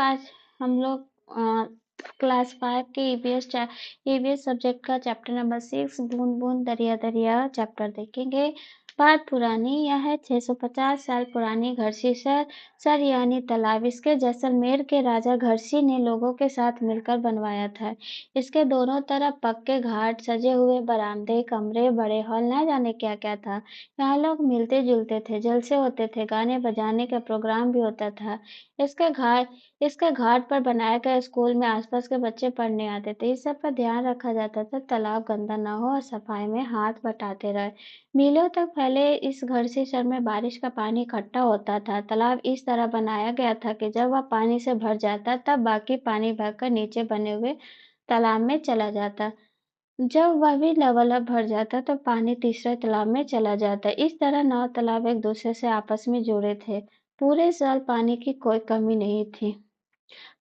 आज हम लोग क्लास 5 के ईवीएस सब्जेक्ट का चैप्टर नंबर 6 बूंद बूंद दरिया दरिया चैप्टर देखेंगे। बात पुरानी, यह है 650 साल पुरानी घरसी सर यानी तालाब। इसके जैसलमेर के राजा घरसी ने लोगों के साथ मिलकर बनवाया था। इसके दोनों तरफ पक्के घाट, सजे हुए बरामदे, कमरे, बड़े हॉल, न जाने क्या क्या था। यहाँ लोग मिलते जुलते थे, जलसे होते थे, गाने बजाने का प्रोग्राम भी होता था। इसके घाट पर बनाए गए स्कूल में आसपास के बच्चे पढ़ने आते थे। इस सब का ध्यान रखा जाता था, तालाब गंदा न हो और सफाई में हाथ बटाते रहे। मीलों तक फैले इस घरसी शहर में बारिश का पानी इकट्ठा होता था। तालाब इस तरह बनाया गया था कि जब वह पानी से भर जाता तब बाकी पानी बहकर नीचे बने हुए तालाब में चला जाता। जब वह भी लबालब भर जाता तो पानी तीसरे तालाब में चला जाता। इस तरह 9 तालाब एक दूसरे से आपस में जुड़े थे। पूरे साल पानी की कोई कमी नहीं थी।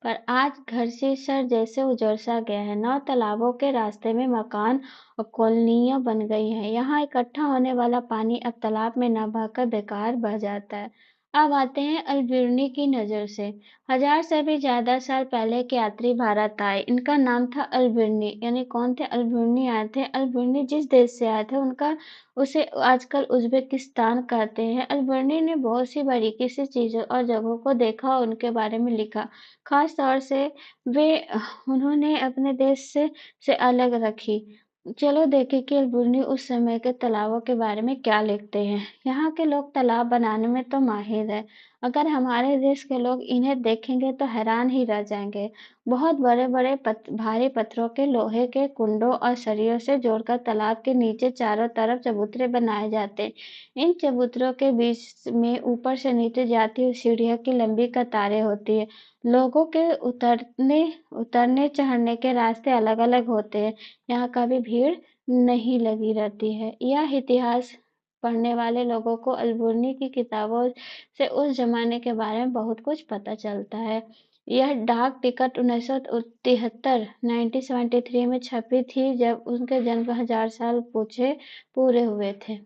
पर आज घरसीसर जैसे उजड़-सा गया है। 9 तालाबों के रास्ते में मकान और कॉलोनियां बन गई हैं। यहाँ इकट्ठा होने वाला पानी अब तालाब में न बहकर बेकार बह जाता है। अब आते हैं अल्बिर्नी की नजर से। 1000 से भी ज्यादा साल पहले के यात्री भारत आए। इनका नाम था अल्बिर्नी। यानी कौन थे अल्बिर्नी आए थे? अल्बिर्नी जिस देश से आए थे उनका उसे आजकल उज़्बेकिस्तान कहते हैं। अल्बिर्नी ने बहुत सी बारीकी से चीजों और जगहों को देखा और उनके बारे में लिखा। खास तौर से वे उन्होंने अपने देश से अलग रखी। चलो देखें कि अल्बिर्नी उस समय के तालाबों के बारे में क्या लिखते हैं। यहाँ के लोग तालाब बनाने में तो माहिर है। अगर हमारे देश के लोग इन्हें देखेंगे तो हैरान ही रह जाएंगे। बहुत बड़े-बड़े भारी पत्थरों के, लोहे के कुंडों और सरियों से जोड़कर तालाब के नीचे चारों तरफ चबूतरे बनाए जाते हैं। इन चबूतरों के बीच में ऊपर से नीचे जाती हुई सीढ़ियों की लंबी कतारें होती है। लोगों के उतरने चढ़ने के रास्ते अलग-अलग होते हैं। यहाँ कभी भीड़ नहीं लगी रहती है। यह इतिहास पढ़ने वाले लोगों को अल्बर्नी की किताबों से उस जमाने के बारे में बहुत कुछ पता चलता है। यह डाक टिकट 1973 1973 में छपी थी जब उनके जन्म 1000 साल पूरे हुए थे।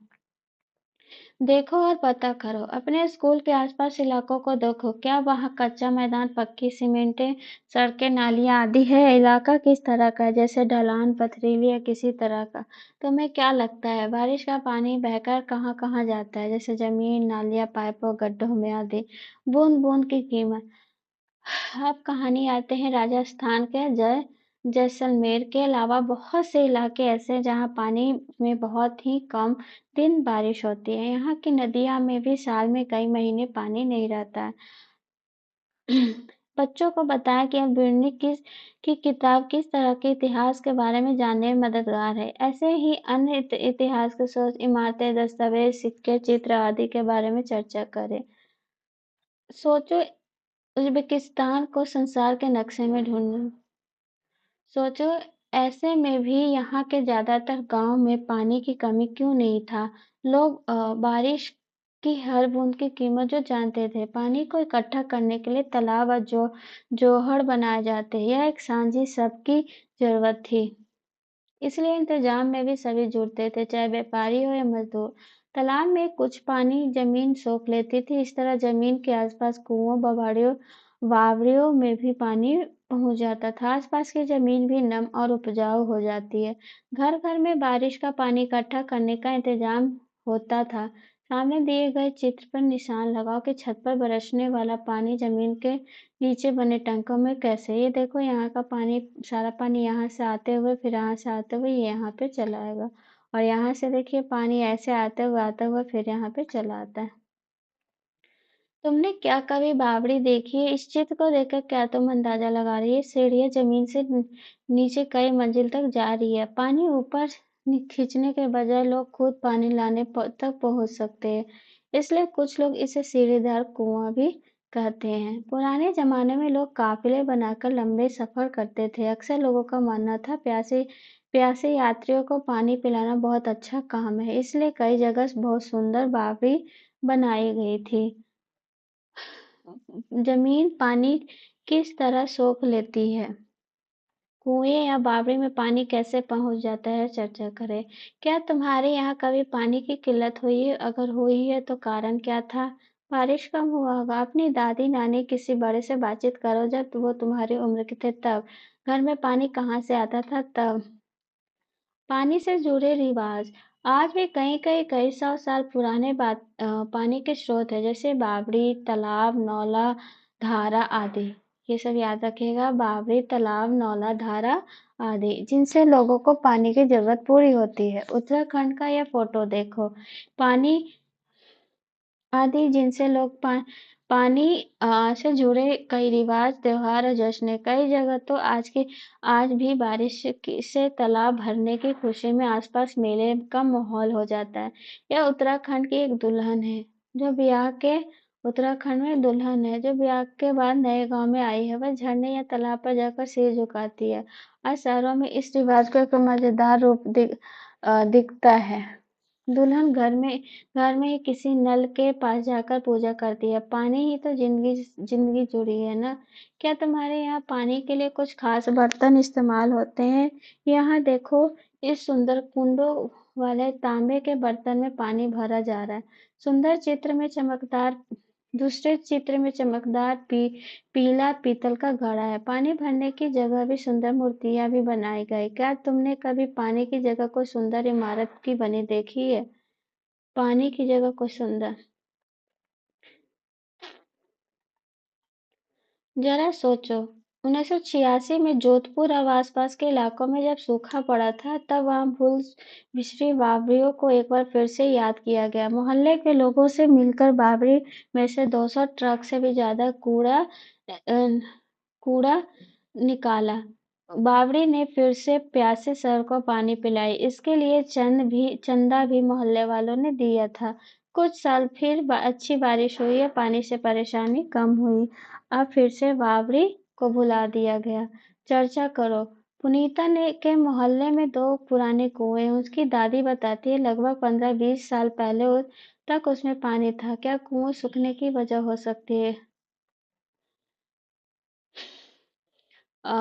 देखो और पता करो। अपने स्कूल के आसपास इलाकों को देखो। क्या वहाँ कच्चा मैदान, पक्की सीमेंटें सड़कें, नालियाँ आदि है? इलाका किस तरह का है? जैसे ढलान, पथरीली या किसी तरह का? तुम्हें क्या लगता है बारिश का पानी बहकर कहाँ कहाँ जाता है? जैसे जमीन, नालियाँ, पाइपों, गड्ढों में आदि। बूंद बूंद की कीमत। अब कहानी आते हैं राजस्थान के जैसलमेर के अलावा बहुत से इलाके ऐसे हैं जहाँ पानी में बहुत ही कम दिन बारिश होती है। यहाँ की नदियाँ में भी साल में कई महीने पानी नहीं रहता है। बच्चों को बताएं कि अल्बिर्नी की किताब किस तरह के इतिहास के बारे में जानने में मददगार है। ऐसे ही अन्य इतिहास के सोच, इमारतें, दस्तावेज, सिक्के, चित्र आदि के बारे में चर्चा करें। सोचो उज़्बेकिस्तान को संसार के नक्शे में ढूंढना। सोचो ऐसे में भी यहाँ के ज्यादातर गांव में पानी की कमी क्यों नहीं था। लोग बारिश की हर बूंद की कीमत जो जानते थे। पानी को इकट्ठा करने के लिए तालाब और जोहड़ बनाए जाते। यह एक सांझी सबकी जरूरत थी। इसलिए इंतजाम में भी सभी जुड़ते थे, चाहे व्यापारी हो या मजदूर। तालाब में कुछ पानी जमीन सोख लेती थी। इस तरह जमीन के आसपास कुओं, बावड़ियों में भी पानी पहुंच जाता था। आसपास की जमीन भी नम और उपजाऊ हो जाती है। घर घर में बारिश का पानी इकट्ठा करने का इंतजाम होता था। सामने दिए गए चित्र पर निशान लगाओ कि छत पर बरसने वाला पानी जमीन के नीचे बने टैंकों में कैसे। ये देखो यहाँ का पानी, सारा पानी यहाँ से आते हुए फिर यहाँ से आते हुए यहाँ पे चला आएगा। और यहाँ से देखिए पानी ऐसे आते हुए फिर यहाँ पे चला आता है। तुमने क्या कभी बावड़ी देखी है? इस चित्र को देखकर क्या तुम अंदाजा लगा रही है? सीढ़ियाँ जमीन से नीचे कई मंजिल तक जा रही है। पानी ऊपर खींचने के बजाय लोग खुद पानी लाने तक पहुंच सकते हैं। इसलिए कुछ लोग इसे सीढ़ीदार कुआं भी कहते हैं। पुराने जमाने में लोग काफिले बनाकर लंबे सफर करते थे। अक्सर लोगों का मानना था प्यासे प्यासे यात्रियों को पानी पिलाना बहुत अच्छा काम है। इसलिए कई जगह बहुत सुंदर बावड़ी बनाई गई थी। जमीन पानी किस तरह सोख लेती है? कुएं या बावड़ी में पानी कैसे पहुंच जाता है? चर्चा करें। क्या तुम्हारे यहाँ कभी पानी की किल्लत हुई है? अगर हुई है तो कारण क्या था? बारिश कम हुआ होगा। अपनी दादी नानी किसी बड़े से बातचीत करो जब वो तुम्हारी उम्र के थे तब। घर में पानी कहाँ से आता था तब। पानी से जुड़े रिवाज आज भी कई सौ साल पुराने पानी के स्रोत है, जैसे बावड़ी, तालाब, नौला, धारा आदि। ये सब याद रखिएगा, बावड़ी, तालाब, नौला, धारा आदि, जिनसे लोगों को पानी की जरूरत पूरी होती है। उत्तराखंड का यह फोटो देखो, पानी आदि जिनसे लोग पानी से जुड़े कई रिवाज, त्योहार और जश्न है। कई जगह तो आज भी बारिश से तालाब भरने की खुशी में आसपास मेले का माहौल हो जाता है। यह उत्तराखंड की एक दुल्हन है जो ब्याह के उत्तराखंड में दुल्हन है जो ब्याह के बाद नए गांव में आई है। वह झरने या तालाब पर जाकर सिर झुकाती है। आज शहरों में इस रिवाज को एक मजेदार रूप दिखता है। दुल्हन घर में ही किसी नल के पास जाकर पूजा करती है। पानी ही तो जिंदगी जुड़ी है ना। क्या तुम्हारे यहाँ पानी के लिए कुछ खास बर्तन इस्तेमाल होते हैं? यहाँ देखो, इस सुंदर कुंडों वाले तांबे के बर्तन में पानी भरा जा रहा है। सुंदर चित्र में चमकदार दूसरे चित्र में चमकदार पीला पीतल का घड़ा है। पानी भरने की जगह भी सुंदर मूर्तियां भी बनाई गई। क्या तुमने कभी पानी की जगह कोई सुंदर इमारत की बनी देखी है? पानी की जगह कोई सुंदर। जरा सोचो, 1986 में जोधपुर और आसपास के इलाकों में जब सूखा पड़ा था, तब वहां भूल बिछड़ी बावड़ियों को एक बार फिर से याद किया गया। मोहल्ले के लोगों से मिलकर बावड़ी में से 200 ट्रक से भी ज्यादा कूड़ा निकाला। बावड़ी ने फिर से प्यासे सर को पानी पिलाई। इसके लिए चंदा भी मोहल्ले वालों ने दिया था। कुछ साल फिर अच्छी बारिश हुई है, पानी से परेशानी कम हुई। अब फिर से बावड़ी को भुला दिया गया। चर्चा करो। पुनीता ने के मोहल्ले में 2 पुराने कुएं हैं। उसकी दादी बताती है लगभग 15-20 साल पहले तक उसमें पानी था। क्या कुएं सूखने की वजह हो सकती है? अ,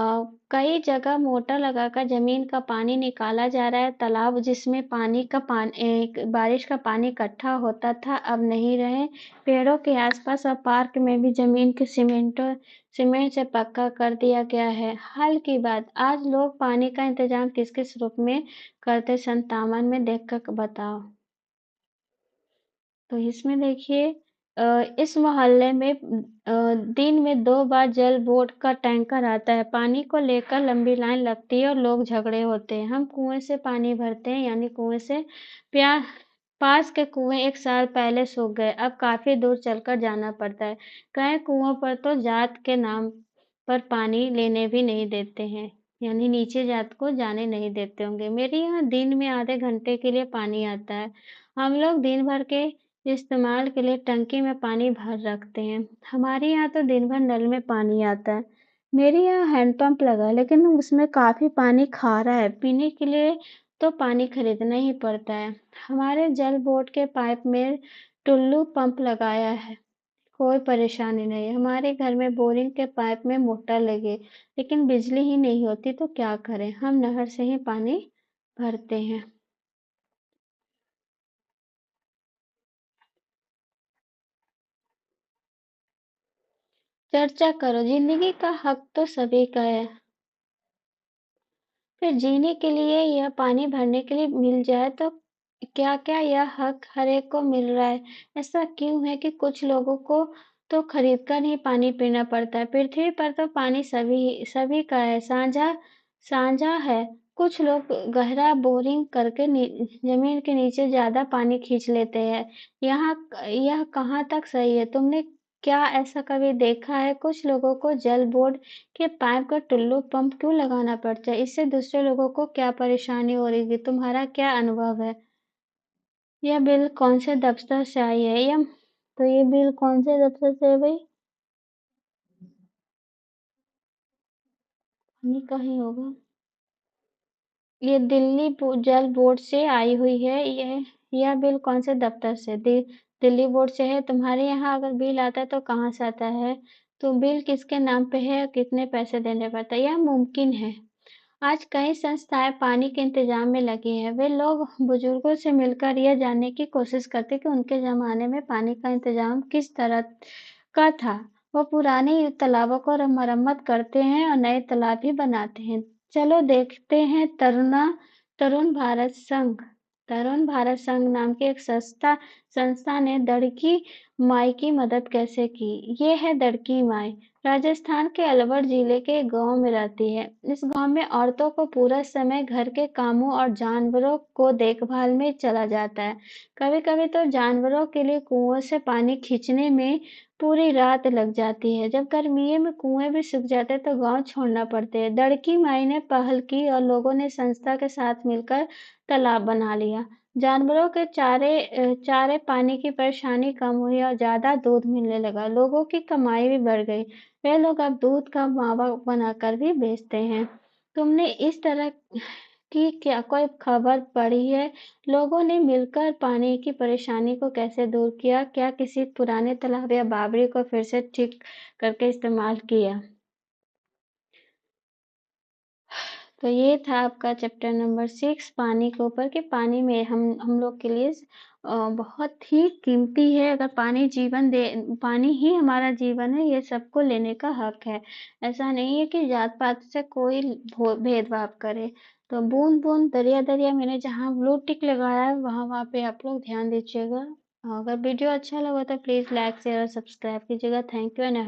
कई जगह मोटर लगाकर जमीन का पानी निकाला जा रहा है। तालाब जिसमें बारिश का पानी इकट्ठा होता था, अब नहीं रहे। पेड़ों के आसपास और पार्क में भी जमीन के सीमेंट से पक्का कर दिया गया है। हाल की बात, आज लोग पानी का इंतजाम किस किस रूप में करते, 57 में देखकर बताओ। तो इसमें देखिए, इस मोहल्ले में दिन में 2 बार जल बोर्ड का टैंकर आता है। पानी को लेकर लंबी लाइन लगती है और लोग झगड़े होते हैं। हम कुएं से पानी भरते हैं, यानी कुएं से प्या पास के कुएं 1 साल पहले सूख गए। अब काफी दूर चलकर जाना पड़ता है। कई कुओं पर तो जात के नाम पर पानी लेने भी नहीं देते हैं, यानी नीचे जात को जाने नहीं देते होंगे। मेरे यहाँ दिन में आधे घंटे के लिए पानी आता है। हम लोग दिन भर के इस्तेमाल के लिए टंकी में पानी भर रखते हैं। हमारे यहाँ तो दिन भर नल में पानी आता है। मेरे यहाँ हैंडपंप लगा है, लेकिन उसमें काफी पानी खारा है। पीने के लिए तो पानी खरीदना ही पड़ता है। हमारे जल बोर्ड के पाइप में टुल्लू पंप लगाया है। कोई परेशानी नहीं। हमारे घर में बोरिंग के पाइप में मोटर लगी, लेकिन बिजली ही नहीं होती तो क्या करें। हम नहर से ही पानी भरते हैं। चर्चा करो। जिंदगी का हक तो सभी का है, फिर जीने के लिए या पानी भरने के लिए मिल जाए तो क्या क्या यह हक हर एक को मिल रहा है? ऐसा क्यों है कि कुछ लोगों को तो खरीद कर ही पानी पीना पड़ता है? पृथ्वी पर तो पानी सभी सभी का है, साझा साझा है। कुछ लोग गहरा बोरिंग करके जमीन के नीचे ज्यादा पानी खींच लेते हैं। यहाँ यह कहाँ तक सही है? तुमने क्या ऐसा कभी देखा है? कुछ लोगों को जल बोर्ड के पाइप का टुल्लू पंप क्यों लगाना पड़ता है? इससे दूसरे लोगों को क्या परेशानी हो रही है? तुम्हारा क्या अनुभव है? यह बिल कौन से दफ्तर से आई है? ये बिल कौन से दफ्तर से है भाई? नहीं, कहीं होगा। ये जल बोर्ड से आई हुई है। यह बिल कौन से दफ्तर से? दिल्ली बोर्ड से है। तुम्हारे यहाँ अगर बिल आता है तो कहाँ से आता है? तो बिल किसके नाम पे है? कितने पैसे देने पड़ते हैं? यह मुमकिन है। आज कई संस्थाएं पानी के इंतजाम में लगी हैं। वे लोग बुजुर्गों से मिलकर यह जानने की कोशिश करते कि उनके जमाने में पानी का इंतजाम किस तरह का था। वो पुराने तालाबों को मरम्मत करते हैं और नए तालाब भी बनाते हैं। चलो देखते हैं तरुण भारत संघ। तरुण भारत संघ नाम की एक संस्था ने दड़की माई की मदद कैसे की। ये है दड़की माई। राजस्थान के अलवर जिले के एक गांव में रहती है। इस गांव में औरतों को पूरा समय घर के कामों और जानवरों को देखभाल में चला जाता है। कभी-कभी तो जानवरों के लिए कुओं से पानी खींचने में पूरी रात लग जाती है। जब गर्मियों में कुएं भी सूख जाते हैं तो गांव छोड़ना पड़ते हैं। दड़की माई ने पहल की और लोगों ने संस्था के साथ मिलकर तालाब बना लिया। जानवरों के चारे पानी की परेशानी कम हुई और ज्यादा दूध मिलने लगा। लोगों की कमाई भी बढ़ गई। वे लोग अब दूध का मावा बनाकर भी बेचते हैं। तुमने इस तरह की क्या कोई खबर पढ़ी है? लोगों ने मिलकर पानी की परेशानी को कैसे दूर किया? क्या किसी पुराने तालाब या बावड़ी को फिर से ठीक करके इस्तेमाल किया? तो ये था आपका चैप्टर नंबर 6 पानी के ऊपर कि पानी में हम लोग के लिए बहुत ही कीमती है। अगर पानी ही हमारा जीवन है, ये सबको लेने का हक है। ऐसा नहीं है कि जात पात से कोई भेदभाव करे। तो बूंद बूंद दरिया दरिया मैंने जहाँ ब्लू टिक लगाया है वहाँ पे आप लोग ध्यान दीजिएगा। अगर वीडियो अच्छा लगा तो प्लीज लाइक शेयर और सब्सक्राइब कीजिएगा। Thank you and